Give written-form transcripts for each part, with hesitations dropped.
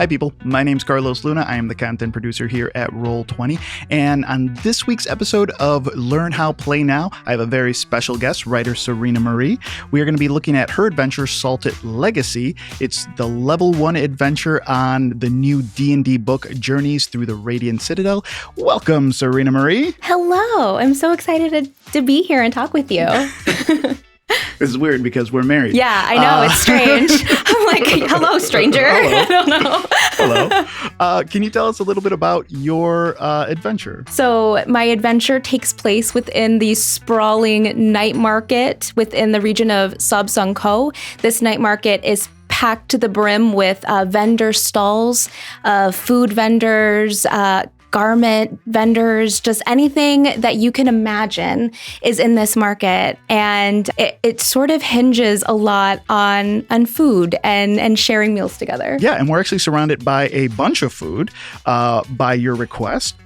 Hi people, my name's Carlos Luna. I am the content producer here at Roll20, and on this week's episode of Learn How Play Now, I have a very special guest, writer Surena Marie. We are going to be looking at her adventure, Salted Legacy. It's the level 1 adventure on the new D&D book, Journeys Through the Radiant Citadel. Welcome, Surena Marie. Hello, I'm so excited to be here and talk with you. This is weird because we're married. Yeah, I know. It's strange. I'm like, hello, stranger. Hello. I don't know. Hello. Can you tell us a little bit about your adventure? So my adventure takes place within the sprawling night market within the region of Siabsungkoh. This night market is packed to the brim with vendor stalls, food vendors, garment vendors, just anything that you can imagine is in this market. And it sort of hinges a lot on food and sharing meals together. Yeah, and we're actually surrounded by a bunch of food by your request.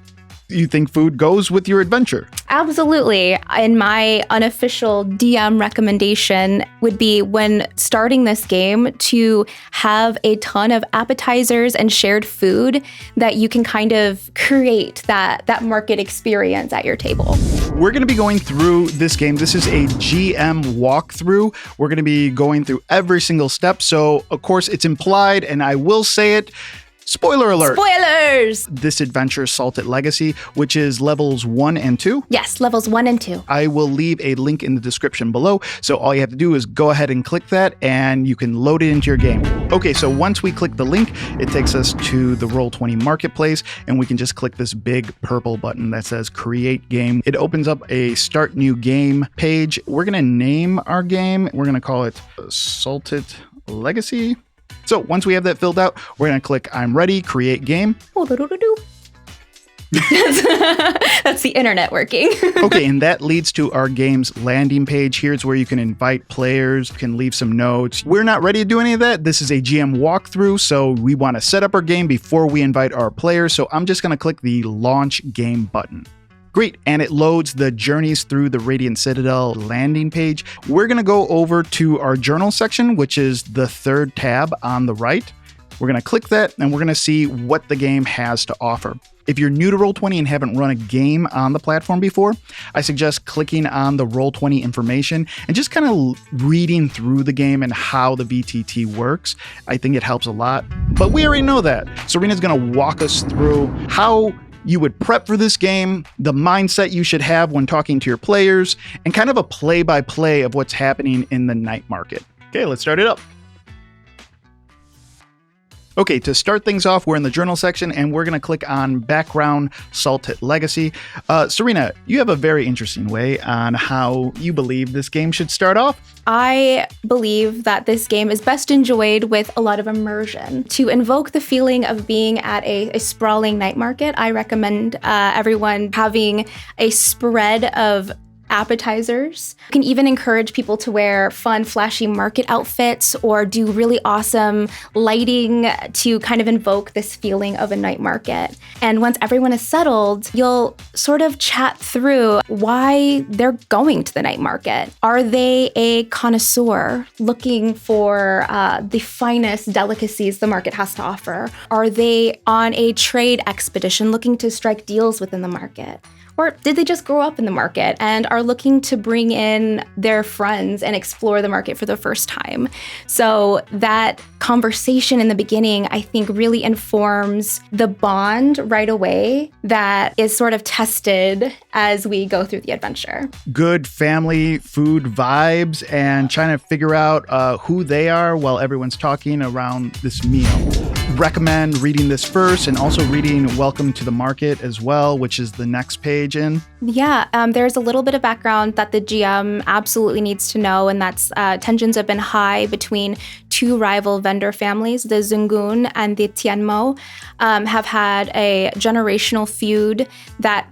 You think food goes with your adventure? Absolutely. And my unofficial DM recommendation would be when starting this game to have a ton of appetizers and shared food that you can kind of create that market experience at your table. We're going to be going through this game. This is a GM walkthrough. We're going to be going through every single step. So, of course, it's implied, and I will say it. Spoiler alert. Spoilers! This adventure, Salted Legacy, which is levels 1 and 2. Yes, levels 1 and 2. I will leave a link in the description below. So all you have to do is go ahead and click that and you can load it into your game. Okay, so once we click the link, it takes us to the Roll20 marketplace and we can just click this big purple button that says Create Game. It opens up a Start New Game page. We're going to name our game. We're going to call it Salted Legacy. So once we have that filled out, we're going to click I'm ready, create game. That's the internet working. Okay, and that leads to our game's landing page. Here's where you can invite players, you can leave some notes. We're not ready to do any of that. This is a GM walkthrough, so we want to set up our game before we invite our players. So I'm just going to click the Launch Game button. Great, and it loads the Journeys Through the Radiant Citadel landing page. We're going to go over to our journal section, which is the third tab on the right. We're going to click that, and we're going to see what the game has to offer. If you're new to Roll20 and haven't run a game on the platform before, I suggest clicking on the Roll20 information and just kind of reading through the game and how the VTT works. I think it helps a lot, but we already know that. Surena's going to walk us through how you would prep for this game, the mindset you should have when talking to your players, and kind of a play-by-play of what's happening in the night market. Okay, let's start it up. Okay, to start things off, we're in the journal section, and we're going to click on Background Salted Legacy. Surena, you have a very interesting way on how you believe this game should start off. I believe that this game is best enjoyed with a lot of immersion. To invoke the feeling of being at a sprawling night market, I recommend everyone having a spread of appetizers. You can even encourage people to wear fun, flashy market outfits or do really awesome lighting to kind of invoke this feeling of a night market. And once everyone is settled, you'll sort of chat through why they're going to the night market. Are they a connoisseur looking for the finest delicacies the market has to offer? Are they on a trade expedition looking to strike deals within the market? Or did they just grow up in the market and are looking to bring in their friends and explore the market for the first time? So that conversation in the beginning, I think, really informs the bond right away that is sort of tested as we go through the adventure. Good family food vibes and trying to figure out who they are while everyone's talking around this meal. Recommend reading this first and also reading Welcome to the Market as well, which is the next page in. Yeah, there's a little bit of background that the GM absolutely needs to know, and that's tensions have been high between two rival vendor families. The Zungun and the Tianmo have had a generational feud that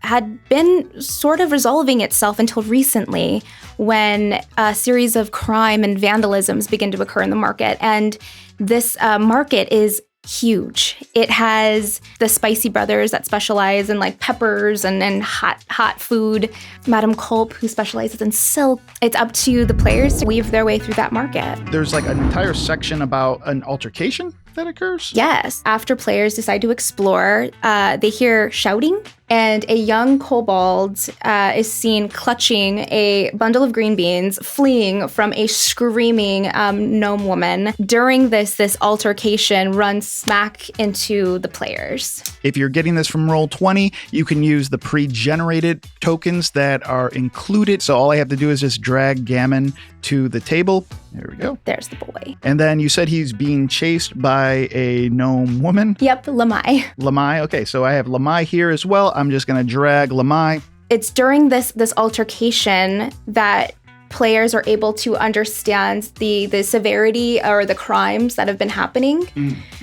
had been sort of resolving itself until recently when a series of crime and vandalisms begin to occur in the market. And this market is huge. It has the Spicy Brothers that specialize in like peppers and hot food. Madame Culp, who specializes in silk. It's up to the players to weave their way through that market. There's like an entire section about an altercation. that occurs? Yes. After players decide to explore, they hear shouting, and a young kobold is seen clutching a bundle of green beans, fleeing from a screaming gnome woman. During this altercation runs smack into the players. If you're getting this from Roll20, you can use the pre-generated tokens that are included. So all I have to do is just drag Gammon to the table. There we go. There's the boy. And then you said he's being chased by a gnome woman? Yep, Lamai. Lamai. Okay, so I have Lamai here as well. I'm just going to drag Lamai. It's during this altercation that players are able to understand the severity or the crimes that have been happening.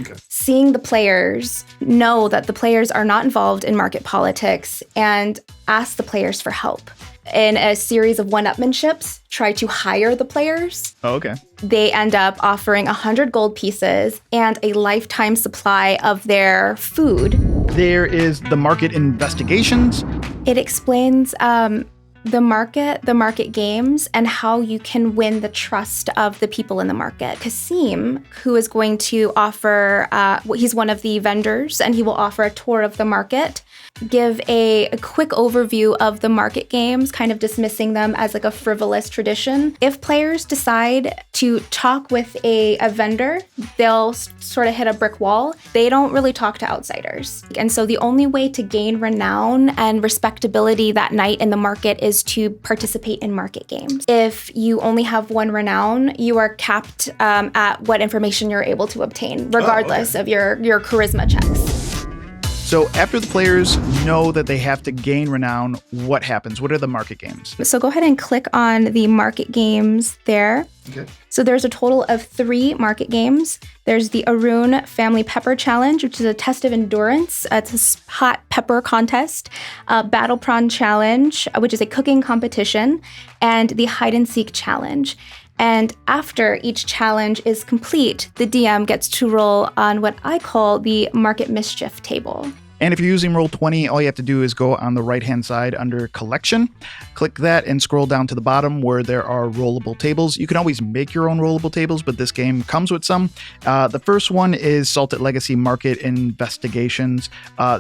Okay. Seeing the players, know that the players are not involved in market politics, and ask the players for help. In a series of one-upmanships, try to hire the players. Oh, okay. They end up offering 100 gold pieces and a lifetime supply of their food. There is the market investigations. It explains the market games, and how you can win the trust of the people in the market. Kasim, who is going to offer, he's one of the vendors, and he will offer a tour of the market, give a quick overview of the market games, kind of dismissing them as like a frivolous tradition. If players decide to talk with a vendor, they'll sort of hit a brick wall. They don't really talk to outsiders. And so the only way to gain renown and respectability that night in the market is to participate in market games. If you only have one renown, you are capped at what information you're able to obtain, regardless of your charisma checks. So after the players know that they have to gain renown, what happens? What are the market games? So go ahead and click on the market games there. Okay. So there's a total of 3 market games. There's the Arun Family Pepper Challenge, which is a test of endurance. It's a hot pepper contest. Battle Prawn Challenge, which is a cooking competition. And the Hide and Seek Challenge. And after each challenge is complete, the DM gets to roll on what I call the Market Mischief table. And if you're using Roll20, all you have to do is go on the right-hand side under Collection, click that, and scroll down to the bottom where there are rollable tables. You can always make your own rollable tables, but this game comes with some. The first one is Salted Legacy Market Investigations.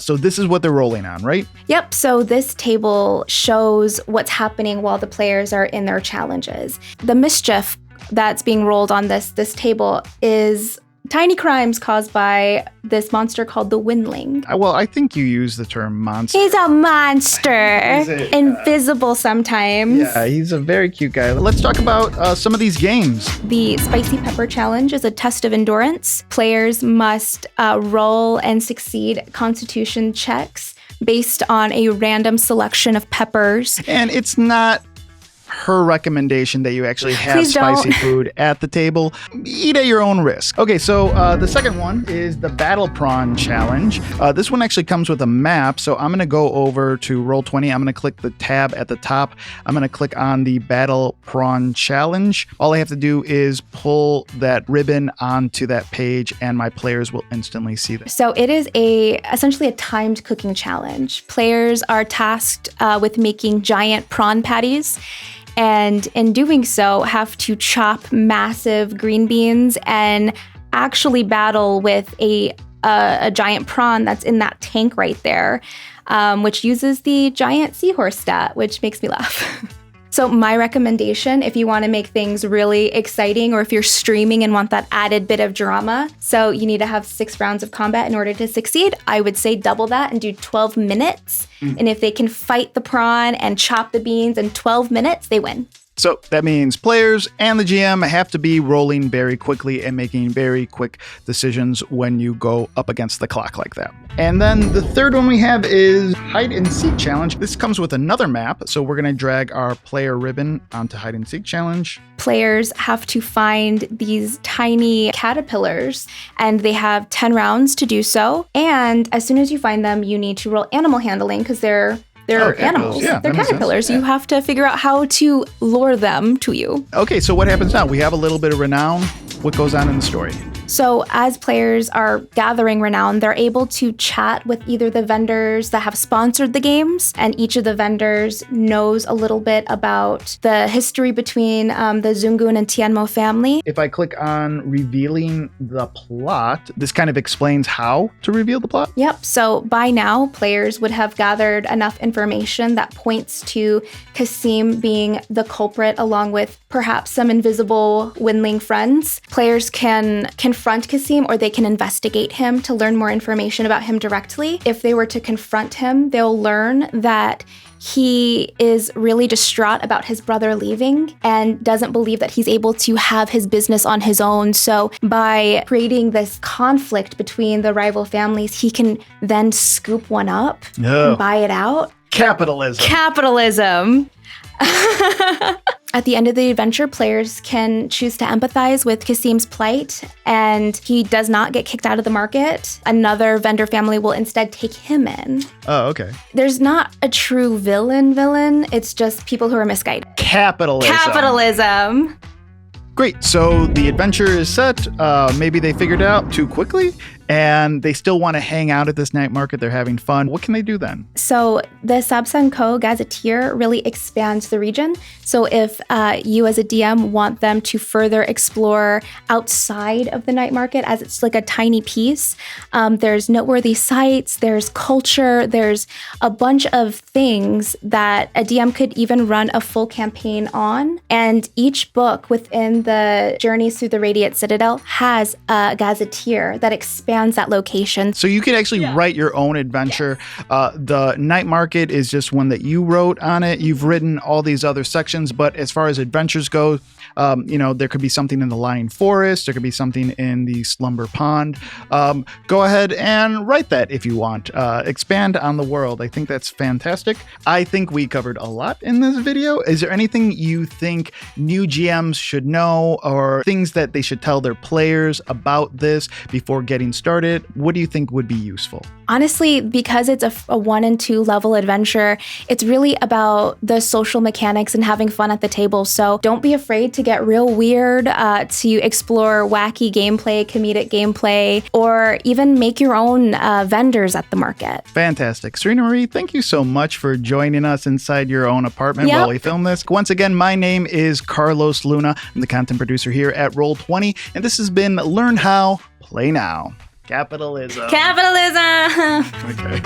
So this is what they're rolling on, right? Yep, so this table shows what's happening while the players are in their challenges. The mischief that's being rolled on this table is tiny crimes caused by this monster called the Windling. Well, I think you use the term monster. He's a monster. Invisible sometimes. Yeah, he's a very cute guy. Let's talk about some of these games. The Spicy Pepper Challenge is a test of endurance. Players must roll and succeed constitution checks based on a random selection of peppers. And it's not her recommendation that you actually have Please spicy don't. food at the table. Eat at your own risk. Okay, so the second one is the Battle Prawn Challenge. This one actually comes with a map, so I'm going to go over to Roll20. I'm going to click the tab at the top. I'm going to click on the Battle Prawn Challenge. All I have to do is pull that ribbon onto that page, and my players will instantly see this. So it is essentially a timed cooking challenge. Players are tasked with making giant prawn patties, and in doing so have to chop massive green beans and actually battle with a giant prawn that's in that tank right there, which uses the giant seahorse stat, which makes me laugh. So my recommendation, if you want to make things really exciting, or if you're streaming and want that added bit of drama, so you need to have 6 rounds of combat in order to succeed, I would say double that and do 12 minutes. And if they can fight the prawn and chop the beans in 12 minutes, they win. So that means players and the GM have to be rolling very quickly and making very quick decisions when you go up against the clock like that. And then the third one we have is Hide and Seek Challenge. This comes with another map, so we're going to drag our player ribbon onto Hide and Seek Challenge. Players have to find these tiny caterpillars, and they have 10 rounds to do so. And as soon as you find them, you need to roll animal handling because they're animals. Yeah, they're that makes caterpillars. sense. You have to figure out how to lure them to you. Okay, so what happens now? We have a little bit of renown. what goes on in the story? So as players are gathering Renown, they're able to chat with either the vendors that have sponsored the games, and each of the vendors knows a little bit about the history between the Zungun and Tianmo family. If I click on revealing the plot, this kind of explains how to reveal the plot? Yep. So by now, players would have gathered enough information that points to Kasim being the culprit, along with perhaps some invisible Windling friends. Players can confront Kasim, or they can investigate him to learn more information about him directly. If they were to confront him, they'll learn that he is really distraught about his brother leaving and doesn't believe that he's able to have his business on his own. So by creating this conflict between the rival families, he can then scoop one up and buy it out. Capitalism. Capitalism. At the end of the adventure, players can choose to empathize with Kasim's plight, and he does not get kicked out of the market. Another vendor family will instead take him in. Oh, okay. There's not a true villain. It's just people who are misguided. Capitalism. Great. So the adventure is set. Maybe they figured it out too quickly, and they still want to hang out at this night market. They're having fun. What can they do then? So the Siabsungkoh Gazetteer really expands the region. So if you as a DM want them to further explore outside of the night market, as it's like a tiny piece, there's noteworthy sites, there's culture, there's a bunch of things that a DM could even run a full campaign on. And each book within the Journeys Through the Radiant Citadel has a Gazetteer that expands that location. So you could actually write your own adventure. Yes. The night market is just one that you wrote on it. You've written all these other sections, but as far as adventures go, there could be something in the Lying Forest. There could be something in the Slumber Pond. Go ahead and write that if you want. Expand on the world. I think that's fantastic. I think we covered a lot in this video. Is there anything you think new GMs should know, or things that they should tell their players about this before getting started? What do you think would be useful? Honestly, because it's a 1 and 2 level adventure, it's really about the social mechanics and having fun at the table. So don't be afraid to get real weird, to explore wacky gameplay, comedic gameplay, or even make your own vendors at the market. Fantastic. Surena Marie, thank you so much for joining us inside your own apartment while we film this. Once again, my name is Carlos Luna. I'm the content producer here at Roll20, and this has been Learn How, Play Now. Capitalism. Capitalism. Okay.